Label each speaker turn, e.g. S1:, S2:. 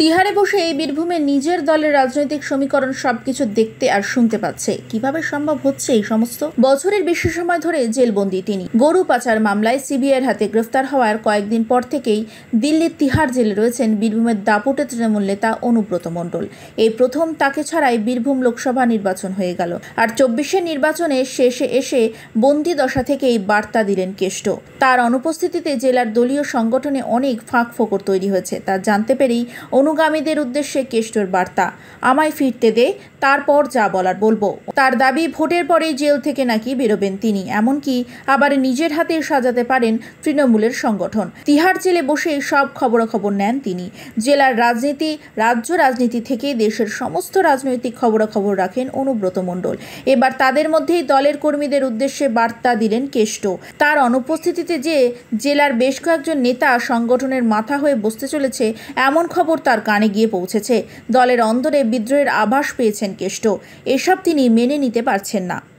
S1: তিহারে বসে এই বীরভূমে নিজের দলের রাজনৈতিক সমীকরণ সবকিছু দেখতে আর শুনতে পাচ্ছে। কিভাবে সম্ভব হচ্ছে এই সমস্ত? বছরের বেশি সময় ধরে জেলবন্দি তিনি। গরু পাচার মামলায় সিবিআইয়ের হাতে গ্রেফতার হওয়ার কয়েকদিন পর থেকেই দিল্লির তিহার জেলে রয়েছেন বীরভূমের দাপুটে তৃণমূল নেতা অনুব্রত মণ্ডল। এই প্রথম তাকে ছাড়াই বীরভূম লোকসভা নির্বাচন হয়ে গেল। আর ২৪-এর নির্বাচনে শেষে এসে বন্দি দশা থেকেই বার্তা দিলেন কেষ্ট। তার অনুপস্থিতিতে জেলার দলীয় সংগঠনে অনেক ফাঁক ফোকর তৈরি হয়েছে। তা জানতে পেরেই অনুগামীদের উদ্দেশ্যে কেষ্টর বার্তা, আমায় ফিরতে দে, তারপর যা বলার বলবো। তার দাবি, ভোটের পরেই জেল থেকে নাকি বেরোবেন তিনি, এমনকি আবার নিজের হাতে সাজাতে পারেন তৃণমূলের সংগঠন। তিহার জেলে বসে সব খবরাখবর নেন তিনি। জেলার রাজনীতি, রাজ্য রাজনীতি থেকে দেশের সমস্ত রাজনৈতিক খবরাখবর রাখেন অনুব্রত মণ্ডল। এবার তাদের মধ্যেই দলের কর্মীদের উদ্দেশ্যে বার্তা দিলেন কেষ্ট। তার অনুপস্থিতিতে যে জেলার বেশ কয়েকজন নেতা সংগঠনের মাথা হয়ে বসতে চলেছে, এমন খবর তার কানে গিয়ে পৌঁছেছে। দলের অন্দরে বিদ্রোহের আভাস পেয়েছেন কেষ্ট। এসব তিনি মেনে নিতে পারছেন না।